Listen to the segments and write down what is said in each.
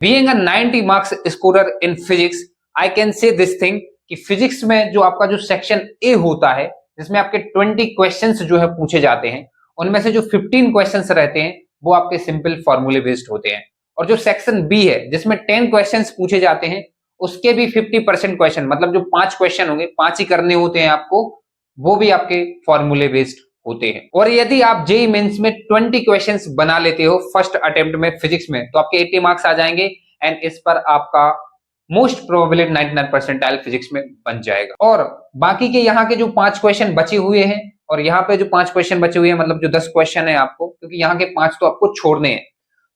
Being a 90 marks scorer in physics, I can say this thing कि physics में जो आपका जो सेक्शन ए होता है, जिसमें आपके 20 क्वेश्चंस जो है पूछे जाते हैं, उनमें से जो 15 क्वेश्चंस रहते हैं वो आपके सिंपल फॉर्मूले बेस्ड होते हैं। और जो सेक्शन बी है जिसमें 10 क्वेश्चंस पूछे जाते हैं, उसके भी 50% क्वेश्चन, मतलब जो 5 क्वेश्चन होंगे, 5 ही करने होते हैं आपको, वो भी आपके फॉर्मूले बेस्ड होते हैं। और यदि आप जेईई मेंस में 20 क्वेश्चंस बना लेते हो फर्स्ट अटेम्प्ट में फिजिक्स में, तो आपके 80 मार्क्स आ जाएंगे एंड इस पर आपका मोस्ट प्रोबेबली 99 परसेंटाइल फिजिक्स में बन जाएगा। और बाकी के यहाँ के जो 5 क्वेश्चन बचे हुए हैं, और यहाँ पे जो 5 क्वेश्चन बचे हुए हैं, मतलब जो 10 क्वेश्चन है आपको, क्योंकि यहाँ के 5 तो आपको छोड़ने हैं,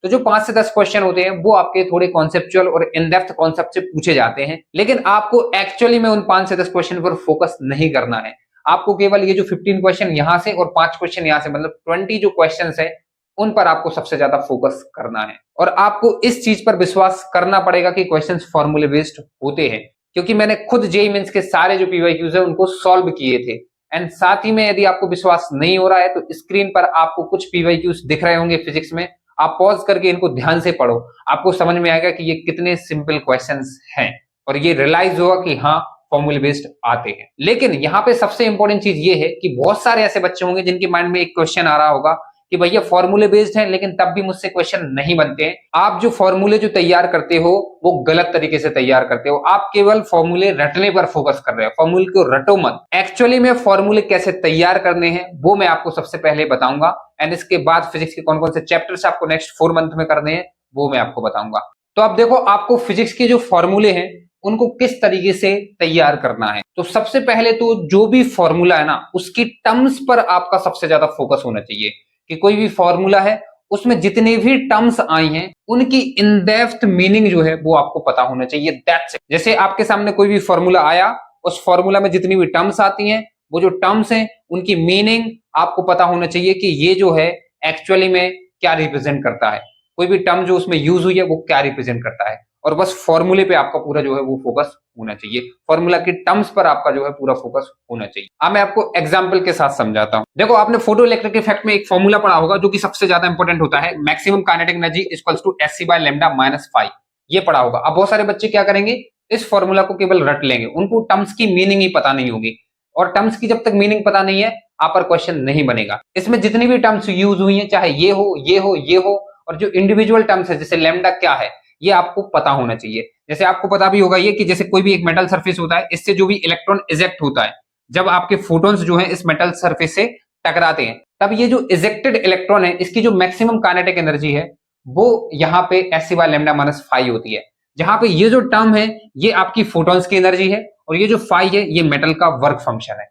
तो जो 5 से 10 क्वेश्चन होते हैं वो आपके थोड़े कॉन्सेप्चुअल और इन डेप्थ कॉन्सेप्ट से पूछे जाते हैं। लेकिन आपको एक्चुअली में उन 5 से 10 क्वेश्चन पर फोकस नहीं करना है। आपको केवल ये जो 15 क्वेश्चन यहाँ से और 5 क्वेश्चन यहाँ से, मतलब 20 जो क्वेश्चन है, उन पर आपको सबसे ज्यादा फोकस करना है। और आपको इस चीज पर विश्वास करना पड़ेगा कि क्वेश्चंस फॉर्मूले बेस्ड होते हैं, क्योंकि मैंने खुद जेईई मेंस के सारे जो पीवाईक्यूज है उनको सॉल्व किए थे। एंड साथ ही में यदि आपको विश्वास नहीं हो रहा है तो स्क्रीन पर आपको कुछ पीवाईक्यूज दिख रहे होंगे फिजिक्स में, आप पॉज करके इनको ध्यान से पढ़ो, आपको समझ में आएगा कि ये कितने सिंपल क्वेश्चंस हैं, और ये रियलाइज होगा कि हाँ फॉर्मूले बेस्ड आते हैं। लेकिन यहाँ पे सबसे इंपॉर्टेंट चीज ये है कि बहुत सारे ऐसे बच्चे होंगे जिनके माइंड में एक क्वेश्चन आ रहा होगा कि भैया फॉर्मूले बेस्ड है लेकिन तब भी मुझसे क्वेश्चन नहीं बनते हैं। आप जो फॉर्मूले जो तैयार करते हो वो गलत तरीके से तैयार करते हो। आप केवल फॉर्मूले रटने पर फोकस कर रहे हो, फॉर्मूले को रटो मत। एक्चुअली में फॉर्मूले कैसे तैयार करने हैं वो मैं आपको सबसे पहले बताऊंगा, एंड इसके बाद फिजिक्स के कौन कौन से चैप्टर्स आपको नेक्स्ट 4 मंथ में करने हैं वो मैं आपको बताऊंगा। तो अब देखो, आपको फिजिक्स के जो फॉर्मूले हैं उनको किस तरीके से तैयार करना है। तो सबसे पहले तो जो भी फॉर्मूला है ना, उसकी टर्म्स पर आपका सबसे ज्यादा फोकस होना चाहिए कि कोई भी फॉर्मूला है उसमें जितने भी टर्म्स आई हैं उनकी इन डेप्थ मीनिंग जो है वो आपको पता होना चाहिए। That's it. जैसे आपके सामने कोई भी फॉर्मूला आया, उस फॉर्मूला में जितनी भी टर्म्स आती हैं, वो जो टर्म्स हैं उनकी मीनिंग आपको पता होना चाहिए कि ये जो है एक्चुअली में क्या रिप्रेजेंट करता है, कोई भी टर्म जो उसमें यूज हुई है वो क्या रिप्रेजेंट करता है। और बस फॉर्मूले पे आपका पूरा जो है वो फोकस होना चाहिए, फॉर्मूला के टर्म्स पर आपका जो है पूरा फोकस होना चाहिए। अब मैं आपको एग्जांपल के साथ समझाता हूं। देखो, आपने फोटो इलेक्ट्रिक इफेक्ट में एक फॉर्मूला पढ़ा होगा जो कि सबसे ज्यादा इंपॉर्टेंट होता है, maximum kinetic energy equals to SC by lambda minus phi. ये पढ़ा होगा। अब बहुत सारे बच्चे क्या करेंगे, इस फॉर्मूला को केवल रट लेंगे, उनको टर्म्स की मीनिंग ही पता नहीं होगी। और टर्म्स की जब तक मीनिंग पता नहीं है, आप पर क्वेश्चन नहीं बनेगा। इसमें जितनी भी टर्म्स यूज हुई है, चाहे ये हो, ये हो, ये हो, और जो इंडिविजुअल टर्म्स है जैसे लैम्डा क्या है, ये आपको पता होना चाहिए। जैसे आपको पता भी होगा ये कि जैसे कोई भी एक मेटल सरफेस होता है, इससे जो भी इलेक्ट्रॉन इजेक्ट होता है, जब आपके फोटॉन्स जो है इस मेटल सरफेस से टकराते हैं, तब ये जो इजेक्टेड इलेक्ट्रॉन है इसकी जो मैक्सिमम काइनेटिक एनर्जी है वो यहाँ पे SC by lambda minus phi होती है। जहां पे ये जो टर्म है ये आपकी फोटॉन्स की एनर्जी है, और ये जो फाई है ये मेटल का वर्क फंक्शन है।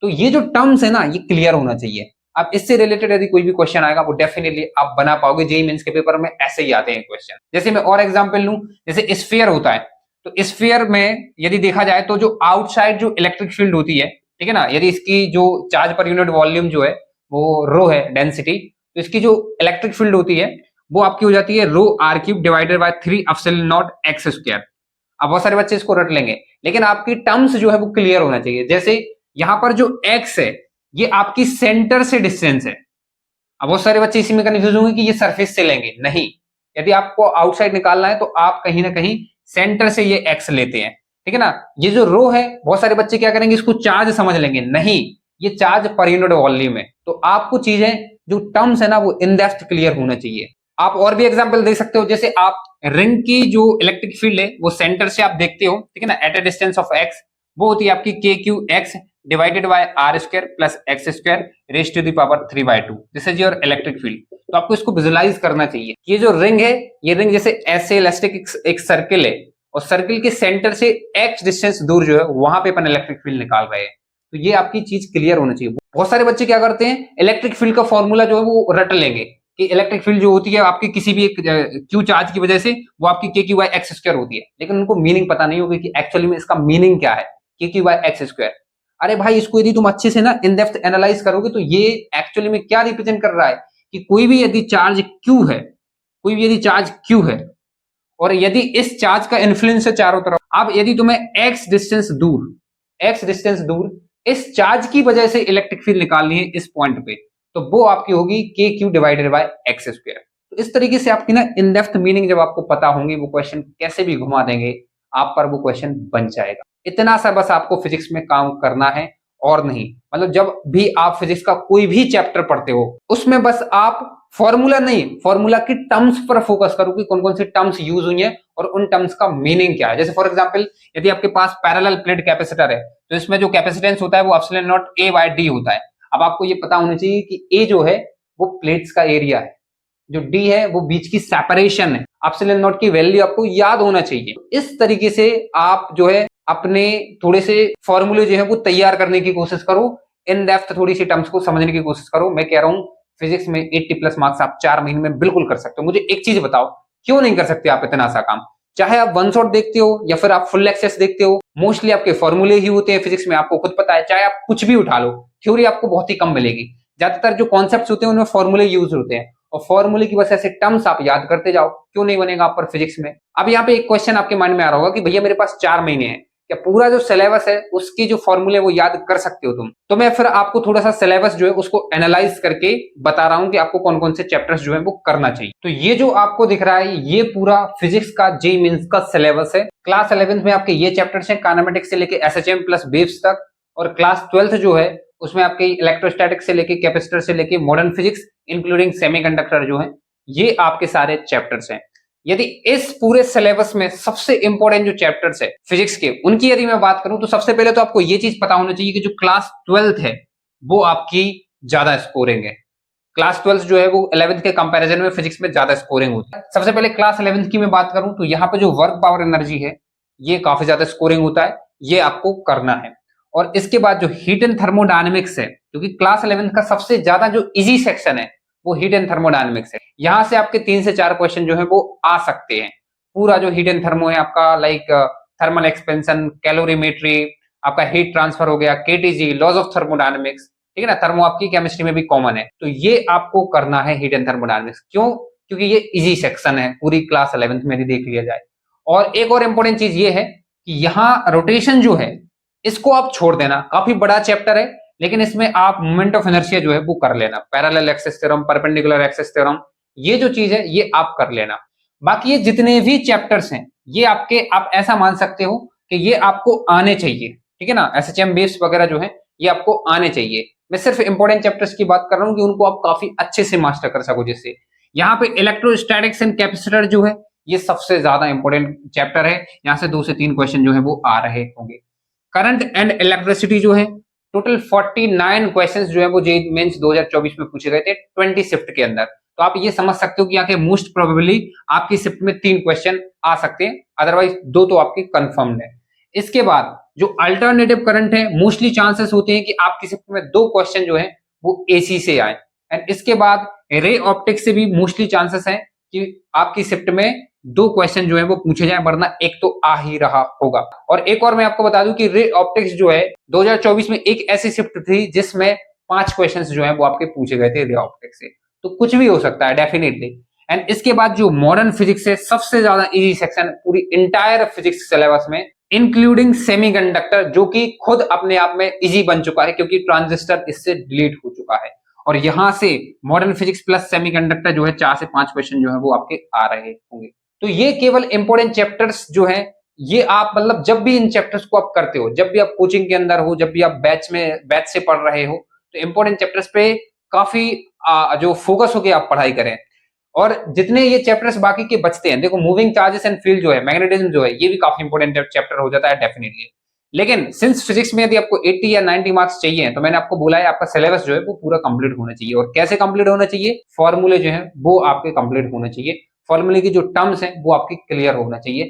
तो ये जो टर्म्स है ना, ये क्लियर होना चाहिए। अब इससे रिलेटेड यदि कोई भी क्वेश्चन आएगा वो डेफिनेटली आप बना पाओगे। जेईई मेंस के पेपर में ऐसे ही आते हैं क्वेश्चन। जैसे मैं और एग्जांपल लूं, जैसे स्फीयर होता है, तो स्फीयर में यदि देखा जाए तो जो आउटसाइड जो इलेक्ट्रिक फील्ड होती है, ठीक है ना, यदि इसकी जो चार्ज पर यूनिट वॉल्यूम जो है वो रो है, डेंसिटी, तो इसकी जो इलेक्ट्रिक फील्ड होती है वो आपकी हो जाती है rho R cube divided by 3 epsilon not x square. अब बहुत सारे बच्चे इसको रट लेंगे, लेकिन आपकी टर्म्स जो है वो क्लियर होना चाहिए। जैसे यहां पर जो एक्स है ये आपकी सेंटर से डिस्टेंस है। अब बहुत सारे बच्चे इसी में कंफ्यूज होंगे कि ये सरफेस से लेंगे, नहीं। यदि आपको आउटसाइड निकालना है तो आप कहीं ना कहीं सेंटर से ये एक्स लेते हैं, ठीक है ना। ये जो रो है, बहुत सारे बच्चे क्या करेंगे, इसको चार्ज समझ लेंगे, नहीं, ये चार्ज पर यूनिट वॉल्यूम है। तो आपको चीजें जो टर्म्स है ना वो इन डेप्थ क्लियर होना चाहिए। आप और भी एग्जांपल दे सकते हो, जैसे आप रिंग की जो इलेक्ट्रिक फील्ड है वो सेंटर से आप देखते हो, ठीक है ना, at a distance of x, वो होती है आपकी k q x divided by r square plus x square raise to the power 3/2। This is your electric field. तो आपको इसको विजुलाइज करना चाहिए। ये जो रिंग है, ये रिंग जैसे ऐसे इलास्टिक एक सर्किल है, और सर्किल के सेंटर से एक्स डिस्टेंस दूर जो है वहां पे अपन इलेक्ट्रिक फील्ड निकाल रहे हैं। तो ये आपकी चीज क्लियर होना चाहिए। बहुत सारे बच्चे क्या करते हैं, इलेक्ट्रिक फील्ड का फॉर्मूला जो है वो रट लेंगे कि इलेक्ट्रिक फील्ड जो होती है आपकी किसी भी एक क्यू चार्ज की वजह से वो आपकी k Q by x square होती है, लेकिन उनको मीनिंग पता नहीं होगी कि एक्चुअली में इसका मीनिंग क्या है, के क्यू बाय एक्स स्क्वायर। अरे भाई, इसको यदि तुम अच्छे से ना इन डेप्थ एनालाइज करोगे तो ये एक्चुअली में क्या रिप्रेजेंट कर रहा है कि कोई भी यदि चार्ज क्यू है, कोई भी यदि चार्ज क्यू है, और यदि इस चार्ज का इन्फ्लुएंस है चारों तरफ, अब यदि तुम्हें एक्स डिस्टेंस दूर इस चार्ज की वजह से इलेक्ट्रिक फील्ड निकालनी है इस पॉइंट पे, तो वो आपकी होगी के Q divided by x square. तो इस तरीके से आपकी ना इन डेप्थ मीनिंग जब आपको पता होंगी, वो क्वेश्चन कैसे भी घुमा देंगे आप पर, वो क्वेश्चन बन जाएगा। इतना सा बस आपको फिजिक्स में काम करना है और नहीं। मतलब जब भी आप फिजिक्स का कोई भी चैप्टर पढ़ते हो, उसमें बस आप फॉर्मूला नहीं, फॉर्मूला की टर्म्स पर फोकस करो कि कौन कौन सी टर्म्स यूज हुई हैं और उन टर्म्स का मीनिंग क्या है। जैसे फॉर एग्जांपल यदि आपके पास पैरेलल प्लेट कैपेसिटर है, तो इसमें जो कैपेसिटेंस होता है वो epsilon naught a by d होता है। अब आपको ये पता होना चाहिए कि ए जो है वो प्लेट्स का एरिया है, जो डी है वो बीच की सेपरेशन है, एप्सिलॉन नॉट की वैल्यू आपको याद होना चाहिए। इस तरीके से आप जो है अपने थोड़े से फॉर्मूले जो है वो तैयार करने की कोशिश करो, इन डेप्थ थोड़ी सी टर्म्स को समझने की कोशिश करो। मैं कह रहा हूं फिजिक्स में 80+ मार्क्स आप 4 महीने में बिल्कुल कर सकते हो। मुझे एक चीज बताओ, क्यों नहीं कर सकते आप इतना सा काम? चाहे आप वन शॉट देखते हो या फिर आप फुल एक्सेस देखते हो, मोस्टली आपके फॉर्मूले ही होते हैं फिजिक्स में, आपको खुद पता है। चाहे आप कुछ भी उठा लो, थ्योरी आपको बहुत ही कम मिलेगी। ज्यादातर जो कॉन्सेप्ट्स होते हैं उनमें फॉर्मूले यूज होते हैं, और फॉर्मूले की वजह से टर्म्स आप याद करते जाओ। क्यों नहीं बनेगा आप पर फिजिक्स में? अब यहाँ पे एक क्वेश्चन आपके माइंड में आ रहा होगा कि भैया मेरे पास 4 महीने हैं, क्या पूरा जो सिलेबस है उसके जो फॉर्मूले वो याद कर सकते हो तुम? तो मैं फिर आपको थोड़ा सा सिलेबस जो है उसको एनालाइज करके बता रहा हूं कि आपको कौन कौन से चैप्टर्स जो है वो करना चाहिए। तो ये जो आपको दिख रहा है ये पूरा फिजिक्स का जेईई मेंस का सिलेबस है। क्लास 11th में आपके ये चैप्टर्स हैं, काइनेमेटिक्स से लेके एसएचएम प्लस वेव्स तक, और क्लास 12th जो है उसमें आपके इलेक्ट्रोस्टैटिक्स से लेके कैपेसिटर से लेके मॉडर्न फिजिक्स इंक्लूडिंग सेमीकंडक्टर जो है, ये आपके सारे चैप्टर्स हैं। यदि इस पूरे सिलेबस में सबसे इंपॉर्टेंट जो चैप्टर्स है फिजिक्स के, उनकी यदि मैं बात करूं तो सबसे पहले तो आपको ये चीज पता होना चाहिए कि जो क्लास 12th है वो आपकी ज्यादा स्कोरिंग है। क्लास 12th जो है वो 11th के कंपैरिजन में फिजिक्स में ज्यादा स्कोरिंग होता है। सबसे पहले क्लास 11th की मैं बात करूं तो यहाँ पे जो वर्क पावर एनर्जी है ये काफी ज्यादा स्कोरिंग होता है, ये आपको करना है। और इसके बाद जो हीट एंड थर्मोडायनेमिक्स है, क्योंकि क्लास 11th का सबसे ज्यादा जो इजी सेक्शन है वो हीट एंड थर्मोडायनेमिक्स है। यहां से आपके 3 से 4 क्वेश्चन जो है वो आ सकते हैं। पूरा जो हीट एंड थर्मो है आपका, लाइक थर्मल एक्सपेंशन, कैलोरीमेट्री, आपका हीट ट्रांसफर हो गया, केटीजी, लॉज ऑफ थर्मोडायनेमिक्स, ठीक है ना। थर्मो आपकी केमिस्ट्री में भी कॉमन है, तो ये आपको करना है हीट एंड थर्मोडायनेमिक्स। क्यों? क्योंकि ये इजी सेक्शन है पूरी क्लास 11th में देख लिया जाए। और एक और इंपॉर्टेंट चीज ये है कि यहाँ रोटेशन जो है इसको आप छोड़ देना। काफी बड़ा चैप्टर है लेकिन इसमें आप मोमेंट ऑफ इनर्शिया जो है वो कर लेना, parallel axis theorem, perpendicular axis theorem, ये जो चीज है ये आप कर लेना। बाकी ये जितने भी चैप्टर्स हैं ये आपके, आप ऐसा मान सकते हो कि ये आपको आने चाहिए, ठीक है ना। एसएचएम बेस वगैरह जो है ये आपको आने चाहिए। मैं सिर्फ इंपॉर्टेंट चैप्टर्स की बात कर रहा हूँ कि उनको आप काफी अच्छे से मास्टर कर सको। जिससे यहाँ पे इलेक्ट्रोस्टैटिक्स एंड कैपेसिटर जो है ये सबसे ज्यादा इंपॉर्टेंट चैप्टर है, यहाँ से 2 से 3 क्वेश्चन जो है वो आ रहे होंगे। करंट एंड इलेक्ट्रिसिटी जो है टोटल 49 क्वेश्चंस जो है वो जेईई मेंस 2024 में पूछे गए थे 20 शिफ्ट के अंदर। तो आप ये समझ सकते हो कि यहाँ के मोस्ट प्रोबेबली आपकी शिफ्ट में 3 क्वेश्चन आ सकते हैं, अदरवाइज 2 तो आपकी कंफर्म्ड है। इसके बाद जो अल्टरनेटिव करंट है, मोस्टली चांसेस होते हैं कि आपकी शिफ्ट में 2 क्वेश्चन जो है वो एसी से आए। एंड इसके बाद रे ऑप्टिक्स से भी मोस्टली चांसेस है कि आपकी शिफ्ट में 2 क्वेश्चन जो है वो पूछे जाए, वरना एक तो आ ही रहा होगा। और एक और मैं आपको बता दूं कि रे ऑप्टिक्स जो है 2024 में एक ऐसी शिफ्ट थी जिसमें 5 क्वेश्चंस जो है वो आपके पूछे गए थे रे ऑप्टिक्स से। तो कुछ भी हो सकता है डेफिनेटली। एंड इसके बाद जो मॉडर्न फिजिक्स है, सबसे ज्यादा इजी सेक्शन पूरी इंटायर फिजिक्स सिलेबस में, इंक्लूडिंग सेमीकंडक्टर, जो कि खुद अपने आप में इजी बन चुका है क्योंकि ट्रांजिस्टर इससे डिलीट हो चुका है। और यहां से मॉडर्न फिजिक्स प्लस सेमीकंडक्टर जो है 4 से 5 क्वेश्चन जो है वो आपके आ रहे होंगे। तो ये केवल इंपॉर्टेंट चैप्टर्स जो हैं, ये आप मतलब जब भी इन चैप्टर्स को आप करते हो, जब भी आप कोचिंग के अंदर हो, जब भी आप बैच से पढ़ रहे हो, तो इंपॉर्टेंट चैप्टर्स पे काफी जो फोकस होके आप पढ़ाई करें। और जितने ये चैप्टर्स बाकी के बचते हैं, देखो मूविंग चार्जेस एंड फील्ड जो है, मैग्नेटिज्म जो है, ये भी काफी इंपॉर्टेंट चैप्टर हो जाता है डेफिनेटली। लेकिन सिंस फिजिक्स में यदि आपको 80 या 90 मार्क्स चाहिए, तो मैंने आपको बोला है आपका सिलेबस जो है वो पूरा कंप्लीट होना चाहिए। और कैसे कंप्लीट होना चाहिए? फॉर्मूले जो है वो आपके कंप्लीट होने चाहिए, फॉर्मूले की जो टर्म्स हैं वो आपकी क्लियर होना चाहिए।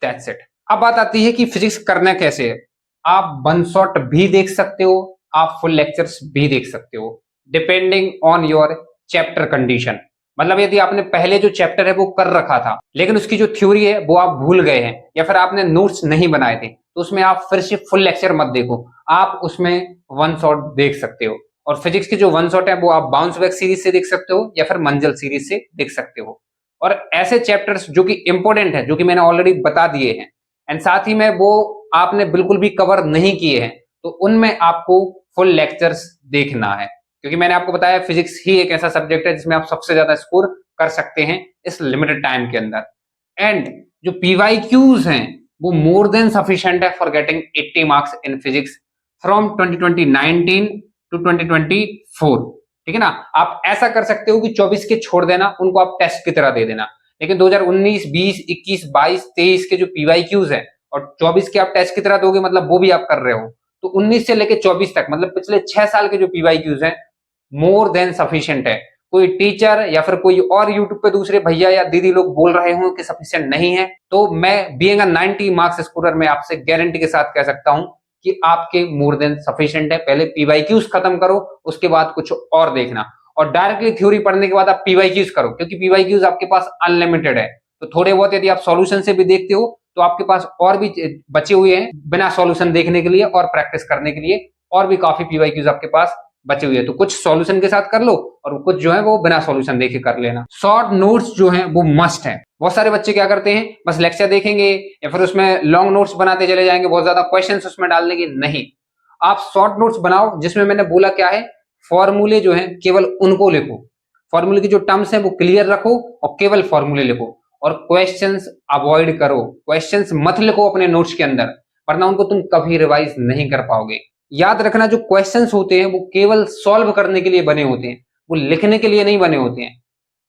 That's it. अब बात आती है कि फिजिक्स करना कैसे है। आप वन शॉट भी देख सकते हो, आप फुल लेक्चर्स भी देख सकते हो, depending on your chapter condition. मतलब यदि आपने पहले जो चैप्टर है वो कर रखा था लेकिन उसकी जो थ्योरी है वो आप भूल गए हैं, या फिर आपने नोट्स नहीं बनाए थे, तो उसमें आप फिर से फुल लेक्चर मत देखो, आप उसमें वन शॉट देख सकते हो। और फिजिक्स के जो वन शॉट है वो आप बाउंस बैक सीरीज से देख सकते हो या फिर मंजिल सीरीज से देख सकते हो। और ऐसे चैप्टर्स जो कि इंपॉर्टेंट है, जो कि मैंने ऑलरेडी बता दिए हैं, एंड साथ ही में वो आपने बिल्कुल भी कवर नहीं किए हैं, तो उनमें आपको फुल लेक्चर्स देखना है। क्योंकि मैंने आपको बताया फिजिक्स ही एक ऐसा सब्जेक्ट है जिसमें आप सबसे ज्यादा स्कोर कर सकते हैं इस लिमिटेड टाइम के अंदर। एंड जो PYQs हैं वो मोर देन सफिशिएंट है for getting 80 marks in physics from 2019 to 2024। ठीक है ना। आप ऐसा कर सकते हो कि 24 के छोड़ देना, उनको आप टेस्ट की तरह दे देना, लेकिन 2019, 20, 21, 22, 23 के जो PYQs हैं और 24 के आप टेस्ट की तरह दोगे, मतलब वो भी आप कर रहे हो, तो 19 से लेके 24 तक मतलब पिछले 6 साल के जो PYQs हैं मोर देन सफिशिएंट है। कोई टीचर या फिर कोई और यूट्यूब पे दूसरे भैया या दीदी लोग बोल रहे हो कि सफिशिएंट नहीं है, तो मैं बीइंग अ 90 मार्क्स स्कोरर में आपसे गारंटी के साथ कह सकता हूं कि आपके मोर देन सफिशिएंट है। पहले PYQs खत्म करो, उसके बाद कुछ और देखना, और डायरेक्टली थ्योरी पढ़ने के बाद आप PYQs करो, क्योंकि PYQs आपके पास अनलिमिटेड है। तो थोड़े बहुत यदि आप सॉल्यूशन से भी देखते हो तो आपके पास और भी बचे हुए हैं बिना सॉल्यूशन देखने के लिए और प्रैक्टिस करने के लिए, और भी काफी PYQs आपके पास बचे हुए हैं। तो कुछ सॉल्यूशन के साथ कर लो और कुछ जो है वो बिना सॉल्यूशन देखे कर लेना। शॉर्ट नोट्स जो हैं वो मस्ट है। बहुत सारे बच्चे क्या करते हैं, बस लेक्चर देखेंगे या फिर उसमें लॉन्ग नोट्स बनाते चले जाएंगे, बहुत ज्यादा क्वेश्चंस उसमें डाल देंगे। नहीं, आप शॉर्ट नोट्स बनाओ जिसमें मैंने बोला क्या है, फॉर्मूले जो है केवल उनको लिखो, फॉर्मूले की जो टर्म्स है वो क्लियर रखो और केवल फॉर्मूले लिखो, और क्वेश्चंस अवॉइड करो। क्वेश्चंस मत लिखो अपने नोट्स के अंदर, वरना उनको तुम कभी रिवाइज नहीं कर पाओगे। याद रखना, जो क्वेश्चंस होते हैं वो केवल सॉल्व करने के लिए बने होते हैं, वो लिखने के लिए नहीं बने होते हैं।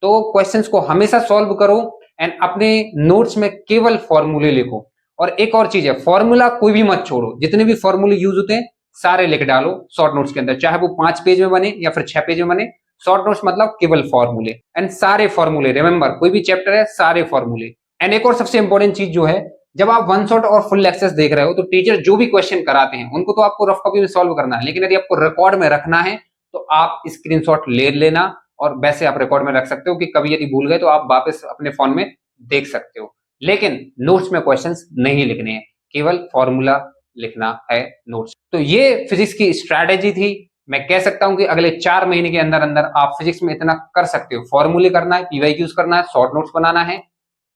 तो क्वेश्चंस को हमेशा सॉल्व करो एंड अपने नोट्स में केवल फॉर्मूले लिखो। और एक और चीज है, फॉर्मूला कोई भी मत छोड़ो, जितने भी फॉर्मूले यूज होते हैं सारे लिख डालो शॉर्ट नोट्स के अंदर, चाहे वो 5 पेज में बने या फिर 6 पेज में बने। शॉर्ट नोट्स मतलब केवल फॉर्मूले एंड सारे फॉर्मूले, रिमेंबर कोई भी चैप्टर है सारे फॉर्मूले। एंड एक और सबसे इंपॉर्टेंट चीज जो है, जब आप वन शॉट और फुल लेक्चर्स देख रहे हो तो टीचर जो भी क्वेश्चन कराते हैं उनको तो आपको रफ कॉपी में सॉल्व करना है, लेकिन यदि आपको रिकॉर्ड में रखना है तो आप स्क्रीनशॉट ले लेना, और वैसे आप रिकॉर्ड में रख सकते हो कि कभी यदि भूल गए तो आप वापस अपने फोन में देख सकते हो। लेकिन नोट्स में क्वेश्चंस नहीं लिखने हैं, केवल फॉर्मूला लिखना है नोट्स। तो ये फिजिक्स की स्ट्रैटेजी थी। मैं कह सकता हूं कि अगले 4 महीने के अंदर अंदर आप फिजिक्स में इतना कर सकते हो। फॉर्मूले करना है, PYQs करना है, शॉर्ट नोट्स बनाना है,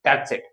दैट्स इट।